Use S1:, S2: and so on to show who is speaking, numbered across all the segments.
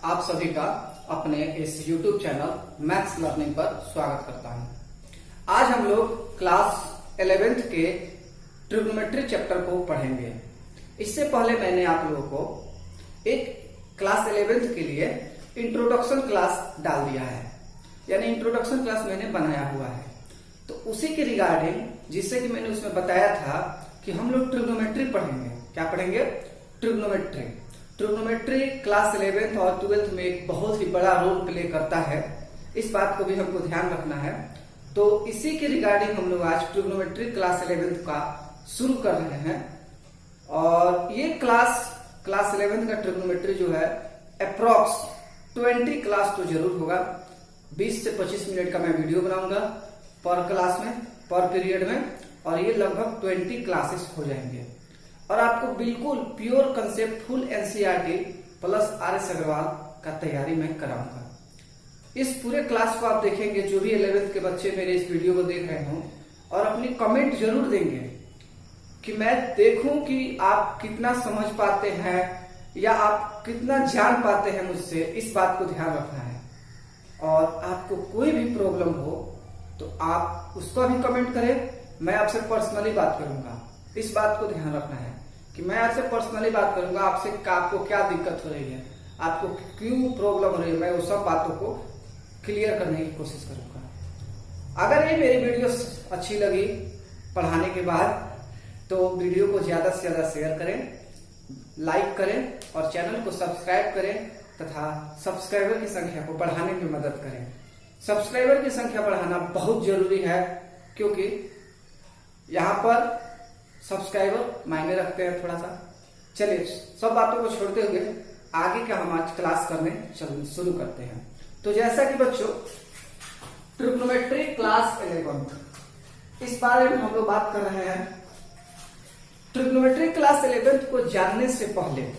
S1: आप सभी का अपने इस YouTube चैनल मैथ्स लर्निंग पर स्वागत करता हूं। आज हम लोग क्लास 11th के ट्रिग्नोमेट्री चैप्टर को पढ़ेंगे। इससे पहले मैंने आप लोगों को एक क्लास 11th के लिए इंट्रोडक्शन क्लास डाल दिया है, यानी इंट्रोडक्शन क्लास मैंने बनाया हुआ है। तो उसी के रिगार्डिंग, जिससे कि मैंने उसमें बताया था कि हम लोग ट्रिग्नोमेट्री पढ़ेंगे। क्या पढ़ेंगे? ट्रिग्नोमेट्री। ट्रिग्नोमेट्री क्लास 11th और 12th में एक बहुत ही बड़ा रोल प्ले करता है, इस बात को भी हमको ध्यान रखना है। तो इसी के रिगार्डिंग हम लोग आज ट्रिग्नोमेट्री क्लास 11th का शुरू कर रहे हैं। और ये क्लास 11th का ट्रिग्नोमेट्री जो है अप्रॉक्स 20 क्लास तो जरूर होगा। 20 से 25 मिनट का मैं वीडियो बनाऊंगा पर क्लास में, पर पीरियड में, और ये लगभग 20 क्लासेस हो जाएंगे। और आपको बिल्कुल pure concept full NCERT plus R S. Agarwal का तैयारी मैं कराऊंगा। इस पूरे क्लास को आप देखेंगे, जो भी 11th के बच्चे मेरे इस वीडियो को देख रहे हो, और अपनी कमेंट जरूर देंगे कि मैं देखूं कि आप कितना समझ पाते हैं या आप कितना जान पाते हैं मुझसे। इस बात को ध्यान रखना है। और आपको कोई भी प्रॉब्लम हो तो आप उसका भी कमेंट करें, मैं आपसे पर्सनली बात करूंगा। इस बात को ध्यान रखना है कि मैं आपसे पर्सनली बात करूंगा, आपको क्या दिक्कत हो रही है, आपको क्यों प्रॉब्लम हो रही है, मैं उस सब बातों को क्लियर करने की कोशिश करूंगा। अगर ये मेरी वीडियो अच्छी लगी पढ़ाने के बाद, तो वीडियो को ज्यादा से ज्यादा शेयर करें, लाइक करें और चैनल को सब्सक्राइब करें तथा सब्सक्राइबर की संख्या को बढ़ाने में मदद करें। सब्सक्राइबर की संख्या बढ़ाना बहुत जरूरी है, क्योंकि यहाँ पर सब्सक्राइबर मायने रखते हैं थोड़ा सा। चलिए, सब बातों को छोड़ते हुए आगे का हम आज क्लास करने शुरू करते हैं। तो जैसा कि बच्चों, ट्रिग्नोमेट्री क्लास 11th, इस बारे में हम लोग बात कर रहे हैं। ट्रिग्नोमेट्री क्लास 11th को जानने से पहले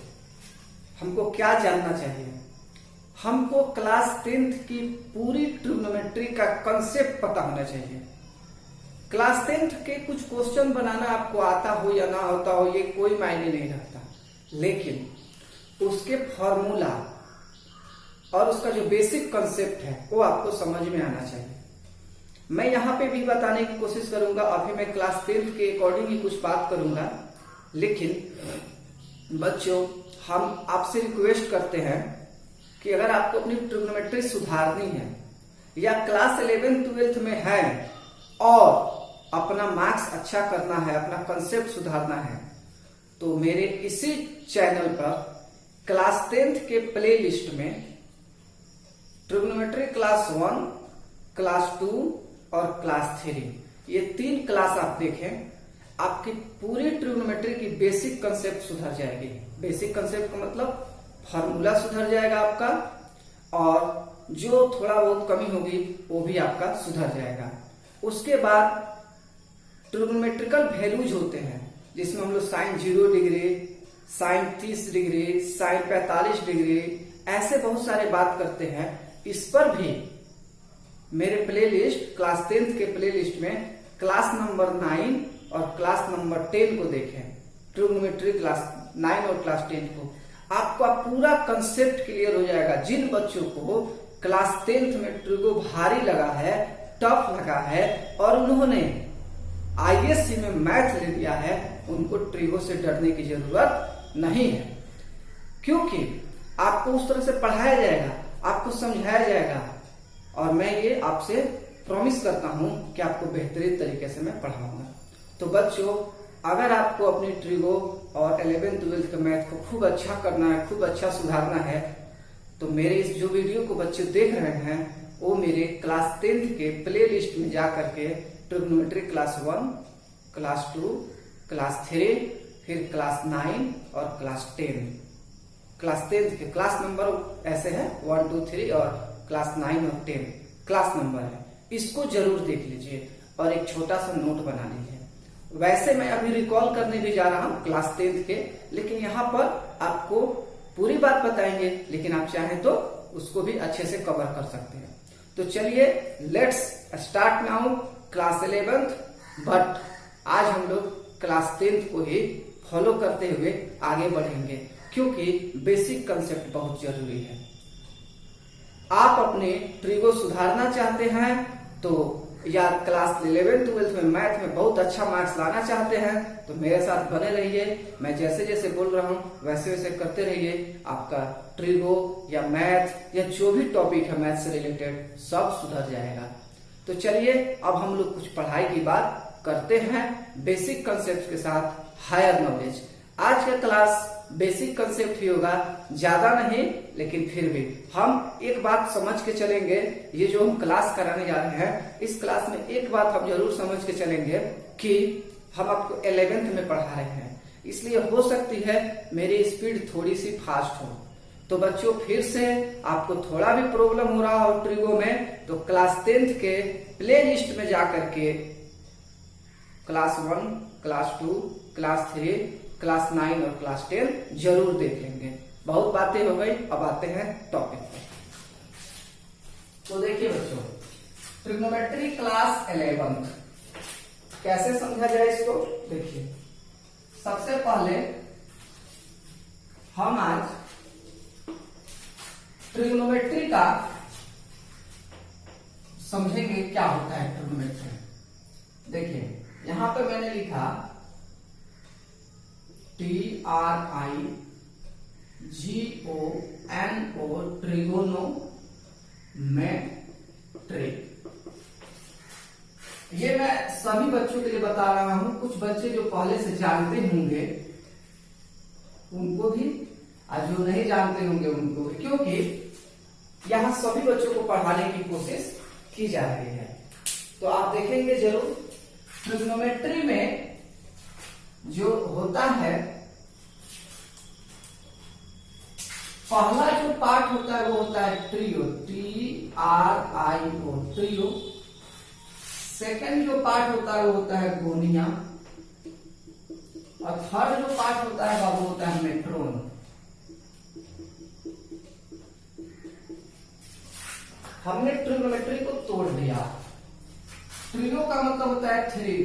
S1: हमको क्या जानना चाहिए? हमको क्लास 10th की पूरी ट्रिग्नोमेट्री का कंसेप्ट पता होना चाहिए। क्लास 10th के कुछ क्वेश्चन बनाना आपको आता हो या ना होता हो, ये कोई मायने नहीं रखता, लेकिन उसके फॉर्मूला और उसका जो बेसिक कंसेप्ट है वो आपको समझ में आना चाहिए। मैं यहाँ पे भी बताने की कोशिश करूंगा। अभी मैं क्लास 10th के अकॉर्डिंग ही कुछ बात करूंगा, लेकिन बच्चों, हम आपसे रिक्वेस्ट करते हैं कि अगर आपको अपनी ट्रिग्नोमेट्री सुधारनी है या क्लास 11th 12th में है और अपना मार्क्स अच्छा करना है, अपना कंसेप्ट सुधारना है, तो मेरे इसी चैनल पर क्लास 10th के प्ले लिस्ट में ट्रिग्नोमेट्री क्लास 1, क्लास 2 और क्लास 3, ये 3 क्लास आप देखें, आपकी पूरी ट्रिग्नोमेट्री की बेसिक कंसेप्ट सुधर जाएगी। बेसिक कंसेप्ट का मतलब फॉर्मूला सुधर जाएगा आपका, और जो थोड़ा बहुत कमी होगी वो भी आपका सुधर जाएगा। उसके बाद ट्रिग्नोमेट्रिकल वैल्यूज होते हैं, जिसमें हम लोग sine 0 degree, sine 30 degree, sine 45 degree, ऐसे बहुत सारे बात करते हैं। इस पर भी मेरे प्लेलिस्ट, क्लास 10th के प्लेलिस्ट में क्लास नंबर 9 और क्लास नंबर 10 को देखें। ट्रिग्नोमेट्री क्लास 9 और क्लास 10 को आपका पूरा कंसेप्ट क्लियर हो जाएगा। जिन बच्चों को क्लास 10th में ट्रिगो भारी लगा है, टफ लगा है, और उन्होंने आईएससी में मैथ ले लिया है, उनको ट्रिगो से डरने की जरूरत नहीं है, क्योंकि आपको उस तरह से पढ़ाया जाएगा, आपको समझाया जाएगा, और मैं ये आपसे प्रॉमिस करता हूं कि आपको बेहतरीन तरीके से मैं पढ़ाऊंगा। तो बच्चों, अगर आपको अपनी ट्रिगो और 11th 12th के मैथ को खूब अच्छा करना है, खूब अच्छा सुधारना है, तो मेरे इस जो वीडियो को बच्चे देख रहे हैं, वो मेरे क्लास 10th के प्ले लिस्ट में जा करके ट्रिग्नोमेट्री क्लास 1, क्लास 2, क्लास 3, फिर क्लास 9 और क्लास 10। क्लास 10th के क्लास नंबर ऐसे है 1, 2, 3, और क्लास 9 और 10 क्लास नंबर है। इसको जरूर देख लीजिए और एक छोटा सा नोट बना लीजिए। वैसे मैं अभी रिकॉल करने भी जा रहा हूँ क्लास 10th के, लेकिन यहाँ पर आपको पूरी बात बताएंगे, लेकिन आप चाहें तो उसको भी अच्छे से कवर कर सकते हैं। तो चलिए, let's start now class 11th, but आज हम लोग क्लास 10th को ही फॉलो करते हुए आगे बढ़ेंगे, क्योंकि बेसिक कंसेप्ट बहुत जरूरी है। आप अपने ट्री को सुधारना चाहते हैं तो या क्लास 11th-12th में मैथ में बहुत अच्छा मार्क्स लाना चाहते हैं तो मेरे साथ बने रहिए। मैं जैसे जैसे बोल रहा हूँ वैसे वैसे करते रहिए। आपका ट्रिगो या मैथ या जो भी टॉपिक है मैथ से रिलेटेड सब सुधर जाएगा। तो चलिए अब हम लोग कुछ पढ़ाई की बात करते हैं बेसिक कंसेप्ट के साथ हायर नॉलेज। आज का क्लास बेसिक कंसेप्ट ही होगा, ज्यादा नहीं, लेकिन फिर भी हम एक बात समझ के चलेंगे। ये जो हम क्लास कराने जा रहे हैं इस क्लास में एक बात हम जरूर समझ के चलेंगे कि हम आपको 11th में पढ़ा रहे हैं, इसलिए हो सकती है मेरी स्पीड थोड़ी सी फास्ट हो। तो बच्चों फिर से आपको थोड़ा भी प्रॉब्लम हो रहा हो ट्रिगो में तो क्लास 10th के प्ले लिस्ट में जाकर के क्लास 1, क्लास 2, क्लास 3, क्लास 9 और क्लास 10 जरूर देख लेंगे। बहुत बातें हो गई, अब आते हैं टॉपिक पर। तो देखिए बच्चों, ट्रिग्नोमेट्री क्लास 11 कैसे समझा जाए इसको। देखिए सबसे पहले हम आज ट्रिग्नोमेट्री का समझेंगे क्या होता है ट्रिग्नोमेट्री। देखिए यहां पे मैंने लिखा TRIGONO ट्रिगोनोमेट्री। ये मैं सभी बच्चों के लिए बता रहा हूं। कुछ बच्चे जो पहले से जानते होंगे उनको भी और जो नहीं जानते होंगे उनको भी, क्योंकि यहां सभी बच्चों को पढ़ाने की कोशिश की जा रही है। तो आप देखेंगे जरूर ट्रिग्नोमेट्री में जो होता है पहला जो पार्ट होता है वो होता है ट्रियो, TRIO ट्रियो। सेकंड जो पार्ट होता है वो होता है गोनिया और थर्ड जो पार्ट होता है वो होता है मेट्रोन। हमने ट्रिग्नोमेट्री को तोड़ दिया। ट्रियो का मतलब होता है 3,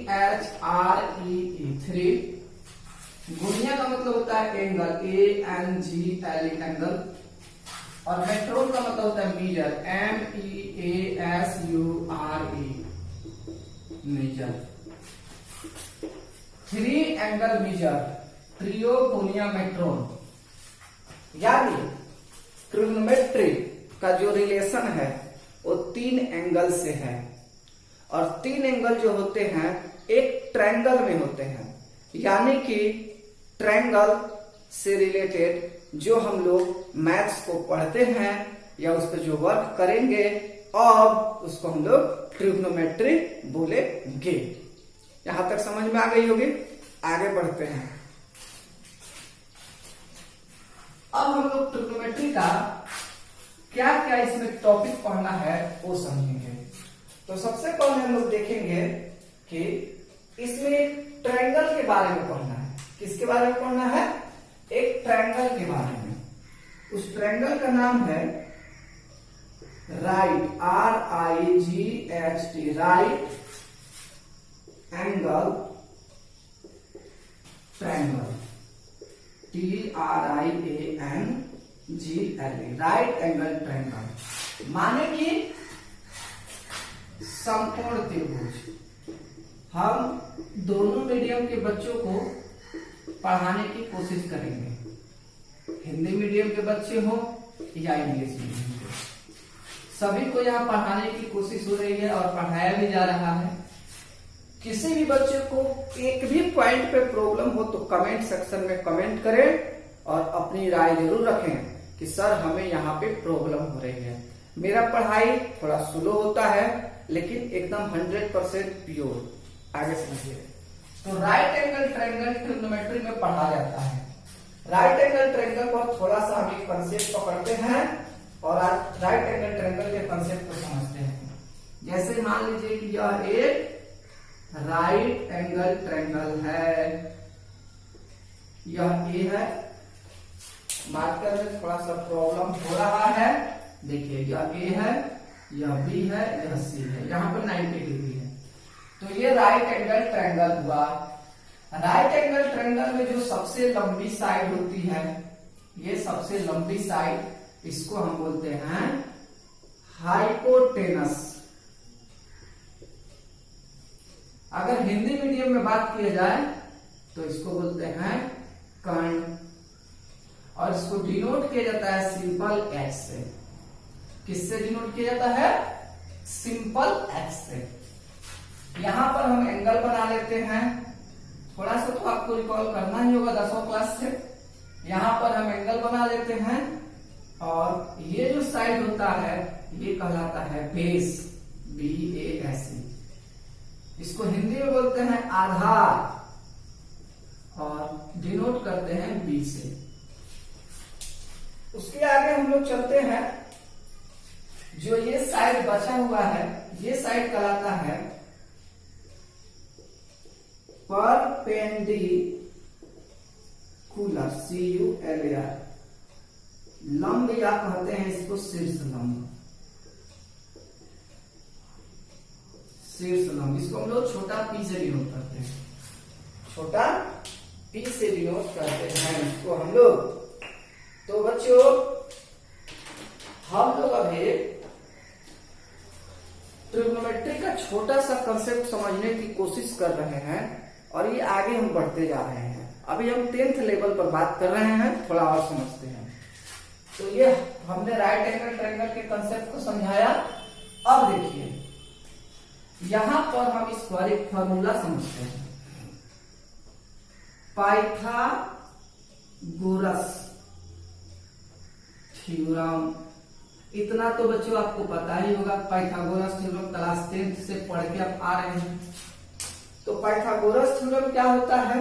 S1: THREE 3। गुणिया का मतलब होता है एंगल, ANGLE एंगल। और मेट्रोन का मतलब होता है measure, MEASURE measure. 3 angle measure, ट्रियो गुणिया मेट्रोन। यानी ट्रिग्नोमेट्री का जो रिलेशन है वो 3 एंगल से है और 3 एंगल जो होते हैं एक ट्रायंगल में होते हैं। यानी कि ट्रायंगल से रिलेटेड जो हम लोग मैथ्स को पढ़ते हैं या उस पर जो वर्क करेंगे अब उसको हम लोग ट्रिग्नोमेट्री बोलेंगे। यहां तक समझ में आ गई होगी। आगे बढ़ते हैं। अब हम लोग ट्रिग्नोमेट्री का क्या क्या इसमें टॉपिक पढ़ना है वो समझेंगे। तो सबसे पहले हम लोग देखेंगे कि इसमें एक ट्रायंगल के बारे में पढ़ना है। किसके बारे में पढ़ना है? एक ट्रायंगल के बारे में। उस ट्रायंगल का नाम है right, RIGHT, right angle triangle, TRIANGLE, right angle triangle. माने कि समकोण त्रिभुज। हम दोनों मीडियम के बच्चों को पढ़ाने की कोशिश करेंगे, हिंदी मीडियम के बच्चे हो या इंग्लिश मीडियम के, सभी को यहाँ पढ़ाने की कोशिश हो रही है और पढ़ाया भी जा रहा है। किसी भी बच्चे को एक भी पॉइंट पे प्रॉब्लम हो तो कमेंट सेक्शन में कमेंट करें और अपनी राय जरूर रखें कि सर हमें यहाँ पे प्रॉब्लम हो रही है। मेरा पढ़ाई थोड़ा स्लो होता है लेकिन एकदम 100% प्योर। आगे समझिए। तो राइट एंगल ट्रायंगल ट्रिग्नोमेट्री में पढ़ा जाता है। राइट एंगल ट्रायंगल पर थोड़ा सा हम एक कंसेप्ट पकड़ते हैं और आज राइट एंगल ट्रायंगल के कंसेप्ट को समझते हैं। जैसे मान लीजिए कि यह एक राइट एंगल ट्रायंगल है, यह ए है। बात करने थोड़ा सा प्रॉब्लम हो रहा है। देखिए यह ए है, यह बी है, यह सी है, यहाँ पर 90 डिग्री है। तो ये राइट एंगल ट्रायंगल हुआ। राइट एंगल ट्रायंगल में जो सबसे लंबी साइड होती है, ये सबसे लंबी साइड इसको हम बोलते हैं हाइपोटेनस। अगर हिंदी मीडियम में बात किया जाए तो इसको बोलते हैं कर्ण, और इसको डिनोट किया जाता है सिंपल एच से। किससे डिनोट किया जाता है? सिंपल एच से। यहां पर हम एंगल बना लेते हैं, थोड़ा सा तो आपको रिकॉल करना ही होगा 10वीं क्लास से। यहां पर हम एंगल बना लेते हैं, और ये जो साइड होता है ये कहलाता है बेस, BASE। इसको हिंदी में बोलते हैं आधार, और डिनोट करते हैं B से। उसके आगे हम लोग चलते हैं, जो ये साइड बचा हुआ है ये साइड कहलाता है परपेंडिकुलर, CULAR। लंब या कहते हैं इसको शीर्ष लंब, शीर्ष लंब। इसको हम लोग छोटा p से डिनोट करते हैं, छोटा p से डिनोट करते हैं इसको हम लोग। तो बच्चों हम लोग अभी ट्रिग्नोमेट्री का छोटा सा कंसेप्ट समझने की कोशिश कर रहे हैं, और ये आगे हम बढ़ते जा रहे हैं। अभी हम 10th लेवल पर बात कर रहे हैं, थोड़ा और समझते हैं। तो ये हमने राइट एंगल ट्रायंगल के कंसेप्ट को समझाया। अब देखिए यहां पर हम इस पर एक फॉर्मूला समझते हैं, पाइथागोरस थ्योरम। इतना तो बच्चों आपको पता ही होगा, पाइथागोरस थ्योरम क्लास 10th से पढ़ के आप आ रहे हैं। तो पाइथागोरस थ्योरम क्या होता है?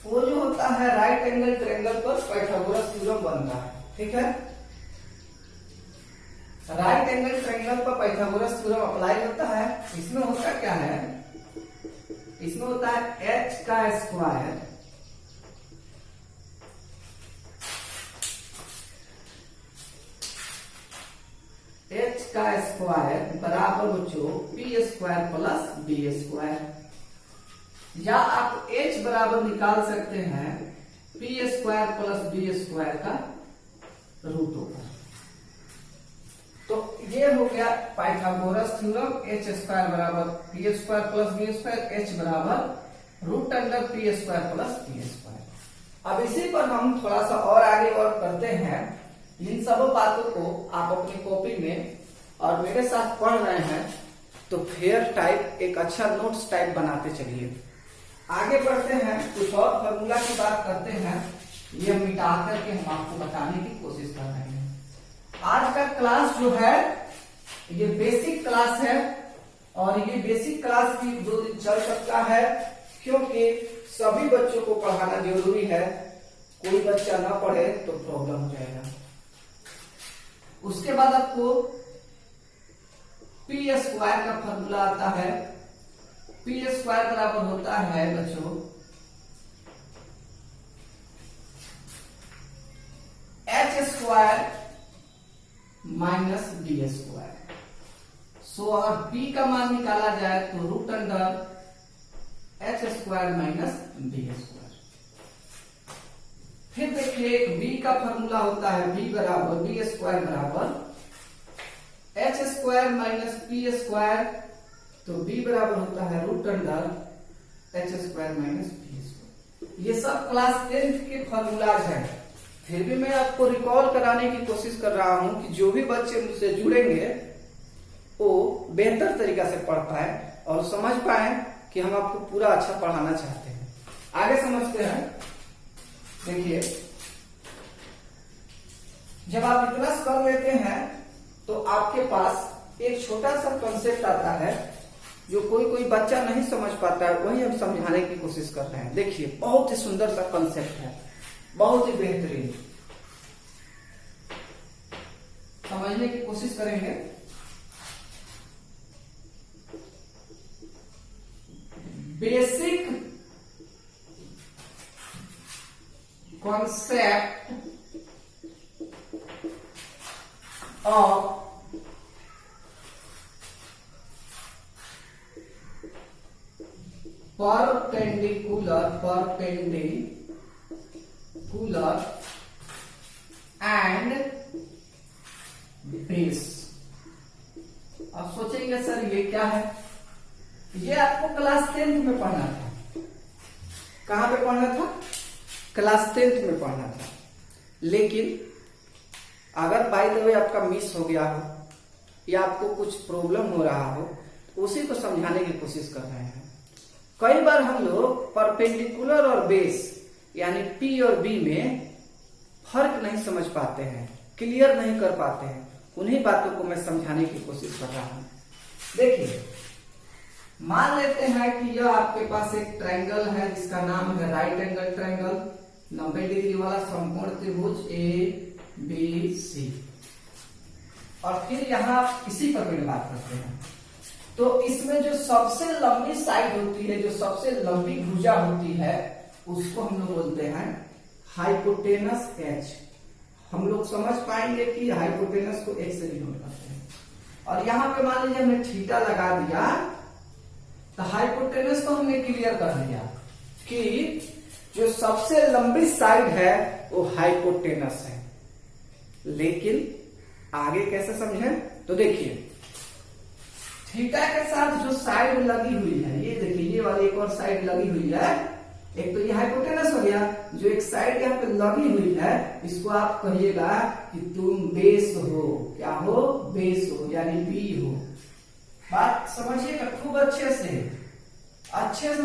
S1: वो जो होता है राइट एंगल ट्रायंगल पर पाइथागोरस थ्योरम बनता है, ठीक है। राइट एंगल ट्रायंगल पर पाइथागोरस थ्योरम अप्लाई होता है। इसमें होता क्या है? इसमें होता है h का स्क्वायर बराबर बच्चों p square plus b square, या आप h बराबर निकाल सकते हैं p square plus b square का रूट ओवर। तो ये हो गया पाइथागोरस थ्योरम, h स्क्वायर बराबर p square plus b square, h बराबर root under p square plus b square. अब इसी पर हम थोड़ा सा और आगे वर्क करते हैं। इन सब बातों को आप अपनी कॉपी में और मेरे साथ पढ़ रहे हैं तो फेयर टाइप एक अच्छा नोट्स टाइप बनाते चलिए। आगे बढ़ते हैं, कुछ और फॉर्मूला की बात करते हैं, ये मिटा करके हम आपको बताने की कोशिश कर रहे हैं। आज का क्लास जो है ये बेसिक क्लास है, और ये बेसिक क्लास भी 2 दिन चल सकता है, क्योंकि सभी बच्चों को पढ़ाना जरूरी है। कोई बच्चा ना पढ़े तो प्रॉब्लम हो जाएगा। उसके बाद आपको पी स्क्वायर का फॉर्मूला आता है। पी स्क्वायर बराबर होता है बच्चों H square minus B square. So अगर पी का मान निकाला जाए तो root under H square minus B square. फिर देखिए एक बी का फॉर्मूला होता है, बी बराबर बी स्क्वायर बराबर H square minus P square. तो बी बराबर होता है root under H square minus P square. ये सब क्लास 10th के फॉर्मूलाज हैं। फिर भी मैं आपको रिकॉल कराने की कोशिश कर रहा हूं कि जो भी बच्चे मुझसे जुड़ेंगे वो बेहतर तरीका से पढ़ पाए और समझ पाए कि हम आपको पूरा अच्छा पढ़ाना चाहते हैं। आगे समझते हैं। देखिए जब आप इतना कर लेते हैं तो आपके पास एक छोटा सा कंसेप्ट आता है जो कोई बच्चा नहीं समझ पाता है, वही हम समझाने की कोशिश कर रहे हैं। देखिए बहुत ही सुंदर सा कंसेप्ट है, बहुत ही बेहतरीन, समझने की कोशिश करेंगे। Basic concept of perpendicular and base. अब सोचेंगे सर ये क्या है? ये आपको क्लास 10th में पढ़ना था। कहां पे पढ़ना था? क्लास 10th में पढ़ना था। लेकिन अगर बाय द वे आपका मिस हो गया हो या आपको कुछ प्रॉब्लम हो रहा हो, तो उसी को समझाने की कोशिश कर रहे हैं। कई बार हम लोग परपेंडिकुलर और बेस यानी पी और बी में फर्क नहीं समझ पाते हैं, क्लियर नहीं कर पाते हैं। उन्हीं बातों को मैं समझाने की कोशिश कर रहा हूं। देखिए, मान लेते हैं कि यह आपके पास एक ट्रायंगल है जिसका नाम है राइट एंगल ट्रायंगल, 90 डिग्री वाला समकोण त्रिभुज ए बी सी। और फिर यहां इसी पर भी बात करते हैं। तो इसमें जो सबसे लंबी साइड होती है, जो सबसे लंबी भुजा होती है, उसको हम लोग बोलते हैं हाइपोटेनस एच। हम लोग समझ पाएंगे कि हाइपोटेनस को एच से डिनोट करते हैं। और यहां पे मान लीजिए हमने थीटा लगा दिया, तो हाइपोटेनस को हमने क्लियर कर दिया कि जो सबसे लंबी साइड है वो हाइपोटेनस है। लेकिन आगे कैसे समझें? तो देखिए, थीटा के साथ जो साइड लगी हुई है, ये देखिए, ये वाली एक और साइड लगी हुई है। एक तो ये हाइपोटेनस हो गया, जो एक साइड यहाँ पे लगी हुई है, इसको आप कहिएगा कि तुम बेस हो। क्या हो? बेस हो, यानी बी हो। बात समझिएगा खूब अच्छे से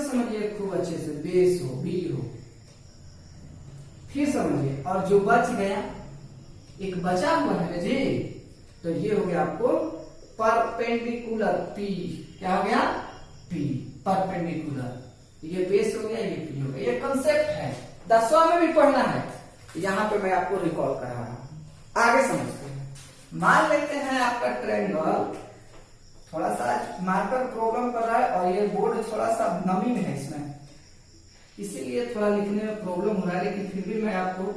S1: समझिए, खूब अच्छे से। बेस हो, बी हो। फिर समझिए, और जो बच गया, एक बचा हुआ है जी, तो ये हो गया आपको परपेंडिकुलर पी। क्या हो गया? P, perpendicular. ये बेस हो गया, ये पी हो गया। ये कंसेप्ट है, 10वां में भी पढ़ना है। यहां पे मैं आपको रिकॉल करा रहा हूं। आगे समझते हैं। मान लेते हैं आपका ट्रायंगल थोड़ा सा मार्कर प्रॉब्लम कर रहा है, और ये बोर्ड थोड़ा सा नमी में है इसमें, इसीलिए थोड़ा लिखने में प्रॉब्लम हो रहा है। लेकिन फिर भी मैं आपको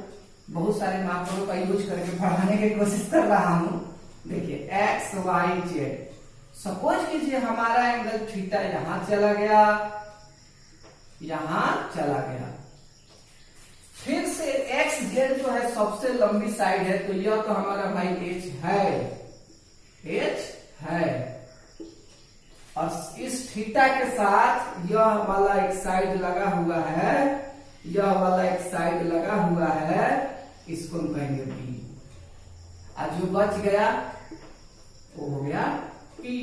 S1: बहुत सारे मार्करों का यूज करके पढ़ाने की कोशिश कर रहा हूं। देखिए, एक्स वाई जेड। सपोज कीजिए हमारा एंगल थीटा यहां चला गया, यहां चला गया। फिर से एक्स जेड जो है सबसे लंबी साइड है, तो यह तो हमारा भाई एच है। और इस थीटा के साथ यह वाला एक साइड लगा हुआ है, यह वाला एक साइड लगा हुआ है, इसको हम कहेंगे बी। और जो बच गया वो हो गया पी।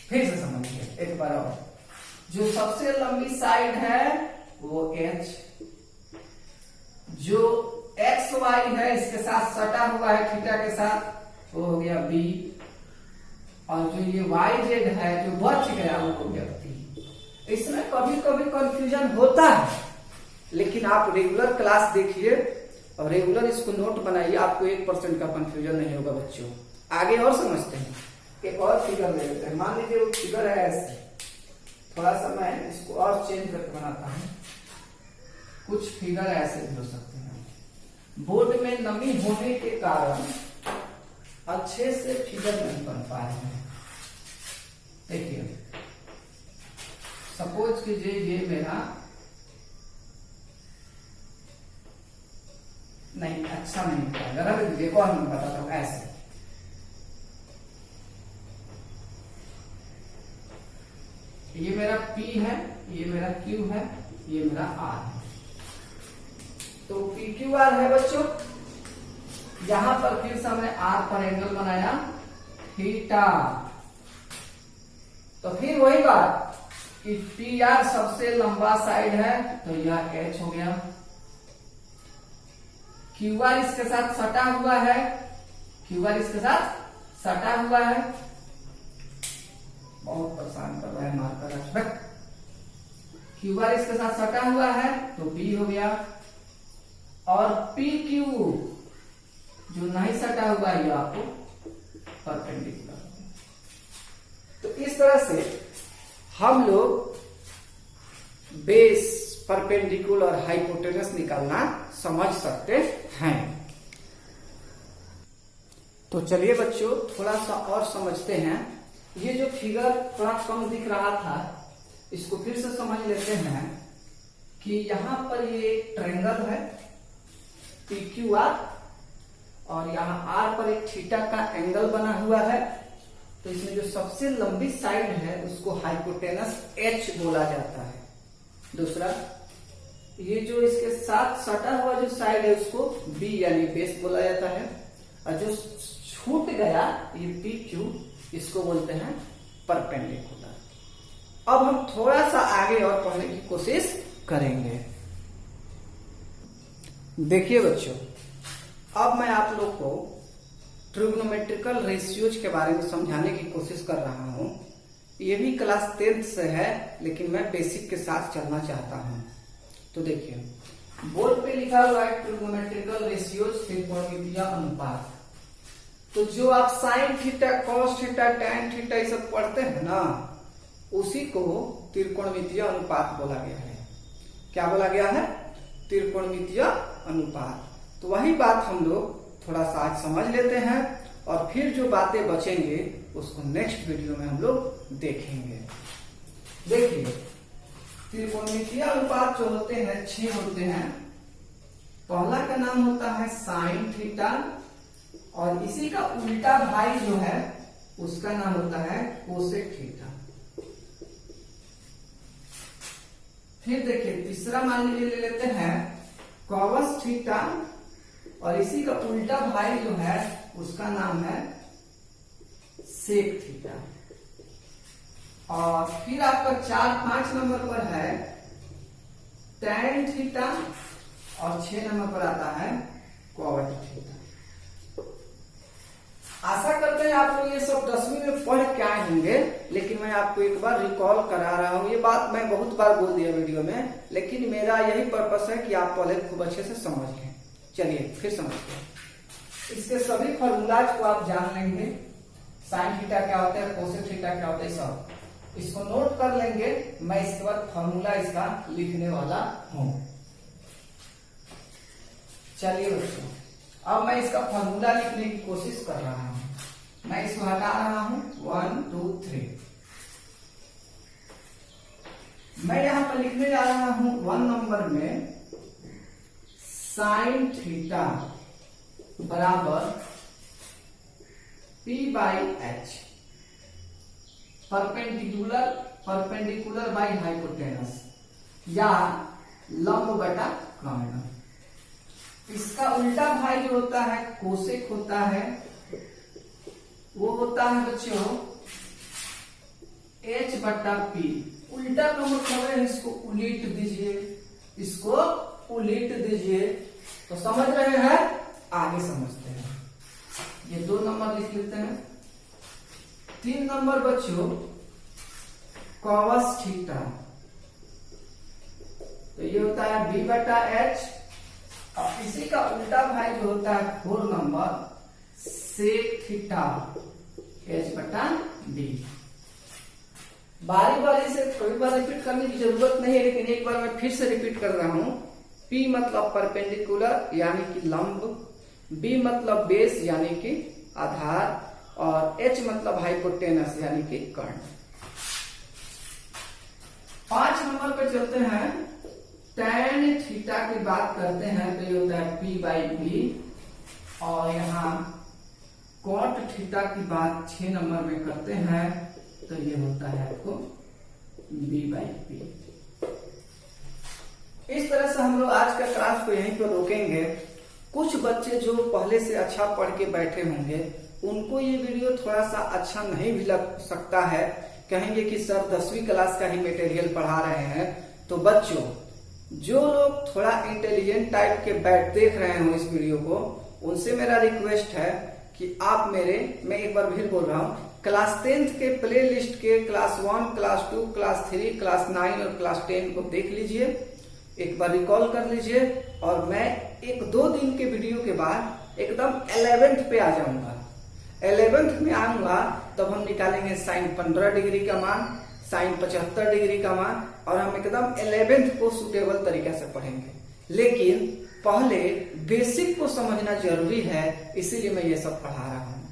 S1: फिर से समझिए एक बार और। जो सबसे लंबी साइड है वो एच, जो एक्स वाई है इसके साथ सटा हुआ है थीटा के साथ, वो हो गया बी। और जो ये वाई जेड है जो बच गया वो हो गया पी। इसमें कभी कभी कंफ्यूजन होता है, लेकिन आप रेगुलर क्लास देखिए और रेगुलर इसको नोट बनाइए, आपको 1% का कंफ्यूजन नहीं होगा बच्चों। आगे और समझते हैं। एक और फिगर ले लेते हैं। मान लीजिए वो फिगर है ऐसे, थोड़ा सा मैं इसको और चेंज करके बनाता हूं। कुछ फिगर ऐसे भी हो सकते हैं। बोर्ड में नमी होने के कारण अच्छे से फिगर नहीं बन पा रहे हैं। देखिए, सपोज कीजिए ये मेरा नहीं, अच्छा नहीं पाएगा, रख दीजिए। और मैं बताता हूं ऐसे। ये मेरा P है, ये मेरा Q है, ये मेरा R है। तो PQR है बच्चों। यहां पर फिर से हमने R पर एंगल बनाया थीटा। तो फिर वही बात कि PR सबसे लंबा साइड है, तो यह H हो गया। QR इसके साथ सटा हुआ है, QR इसके साथ सटा हुआ है। बहुत परेशान कर रहा है मार्कर। QR इसके साथ सटा हुआ है तो B हो गया। और PQ जो नहीं सटा हुआ है, ये आपको परपेंडिकुलर। तो इस तरह से हम लोग बेस, परपेंडिकुलर और हाइपोटेनस निकालना समझ सकते हैं। तो चलिए बच्चों थोड़ा सा और समझते हैं। ये जो फिगर थोड़ा कम दिख रहा था, इसको फिर से समझ लेते हैं कि यहां पर ये ट्रायंगल है, PQR, और यहाँ R पर एक थीटा का एंगल बना हुआ है। तो इसमें जो सबसे लंबी साइड है उसको हाइपोटेनस H बोला जाता है। दूसरा, ये जो इसके साथ सटा हुआ जो साइड है उसको B यानी बेस बोला जाता है, और जो छूट गया ये PQ, इसको बोलते हैं परपेंडिकुलर। अब हम थोड़ा सा आगे और पढ़ने की कोशिश करेंगे। देखिए बच्चों, अब मैं आप लोग को ट्रिग्नोमेट्रिकल रेशियोज के बारे में समझाने की कोशिश कर रहा हूं। ये भी क्लास 10th से है, लेकिन मैं बेसिक के साथ चलना चाहता हूं। तो देखिए, बोर्ड पे लिखा हुआ है ट्रिग्नोमेट्रिकल रेशियोज, त्रिकोणमितीय अनुपात। तो जो आप sine theta, cos theta, tan theta ये सब पढ़ते हैं ना, उसी को त्रिकोणमितीय अनुपात बोला गया है। क्या बोला गया है? त्रिकोणमितीय अनुपात। तो वही बात हम लोग थोड़ा सा आज समझ लेते हैं, और फिर जो बातें बचेंगे उसको नेक्स्ट वीडियो में हम लोग देखेंगे। देखिए, त्रिकोणमितीय अनुपात जो होते हैं 6 होते हैं। पहला का नाम होता है साइन थीटा, और इसी का उल्टा भाई जो है उसका नाम होता है कोसेक थीटा। फिर देखिए, तीसरा मान लीजिए ले लेते हैं कॉस थीटा, और इसी का उल्टा भाई जो है उसका नाम है सेक थीटा। और फिर आपका 4-5 नंबर पर है टैन थीटा, और 6 नंबर पर आता है कॉट थीटा। आशा करते हैं आप लोग ये सब 10वीं में पढ़ के आए होंगे, लेकिन मैं आपको एक बार रिकॉल करा रहा हूं। ये बात मैं बहुत बार बोल दिया वीडियो में, लेकिन मेरा यही पर्पस है कि आप पहले खूब अच्छे से समझ लें। चलिए फिर समझते हैं। इसके सभी फॉर्मूलाज को आप जान लेंगे। साइन थीटा क्या होता है, कोसेक थीटा क्या होता है, सब इसको नोट कर लेंगे। मैं इसके बाद फॉर्मूला इसका लिखने वाला हूं। चलिए बच्चों, अब मैं इसका फॉर्मूला लिखने की कोशिश कर रहा हूं। मैं इसको हटा रहा हूं 1 2 3। मैं यहां पर लिखने जा रहा हूं 1 नंबर में साइन थीटा बराबर P/H, परपेंडिकुलर बाई हाइपोटेनस, या लंब बटा कर्ण। इसका उल्टा भाई जो होता है कोसेक होता है, वो होता है बच्चों H/P। उल्टा का मतलब है इसको उलीट दीजिए, इसको उलीट दीजिए। तो समझ रहे हैं? आगे समझते हैं। ये 2 नंबर लिख लेते हैं। 3 नंबर बच्चों कॉस थीटा, तो ये होता है B/H, और इसी का उल्टा भाई जो होता है 4 नंबर सेक थीटा, H/D। बारी बारी से कोई बार रिपीट करने की जरूरत नहीं है, लेकिन एक बार मैं फिर से रिपीट कर रहा हूं। P मतलब परपेंडिकुलर यानी कि लंब, B मतलब बेस यानी कि आधार, और H मतलब हाइपोटेनस यानी कि कर्ण। 5 नंबर पे चलते हैं। टैन थीटा की बात करते हैं तो ये होता है P/B, और यहाँ कॉट थीटा की बात 6 नंबर में करते हैं तो ये होता है आपको B/P। इस तरह से हम लोग आज का क्लास को यहीं पर रोकेंगे। कुछ बच्चे जो पहले से अच्छा पढ़ के बैठे होंगे उनको ये वीडियो थोड़ा सा अच्छा नहीं भी लग सकता है, कहेंगे कि सर 10वीं क्लास का ही मटेरियल पढ़ा रहे हैं। तो बच्चों, जो लोग थोड़ा इंटेलिजेंट टाइप के देख रहे हो इस वीडियो को, उनसे मेरा रिक्वेस्ट है कि आप मैं एक बार फिर बोल रहा हूँ, क्लास 10th के प्ले लिस्ट के क्लास 1, क्लास 2, क्लास 3, क्लास 9 और क्लास 10 को देख लीजिए, एक बार रिकॉल कर लीजिए, और मैं 1-2 दिन के वीडियो के बाद एकदम 11th पे आ जाऊंगा। 11th में आऊंगा तब हम निकालेंगे साइन 15 डिग्री का मान, साइन 75 डिग्री का मान, और हम एकदम 11th को सुटेबल तरीके से पढ़ेंगे। लेकिन पहले बेसिक को समझना जरूरी है, इसीलिए मैं ये सब पढ़ा रहा हूं।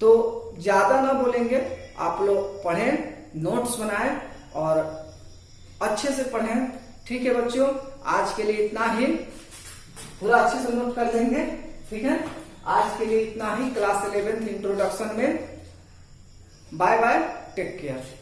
S1: तो ज्यादा ना बोलेंगे, आप लोग पढ़ें, नोट्स बनाएं और अच्छे से पढ़ें। ठीक है बच्चों, आज के लिए इतना ही। पूरा अच्छे से नोट कर लेंगे। ठीक है, आज के लिए इतना ही क्लास 11th इंट्रोडक्शन में। Bye bye, take care.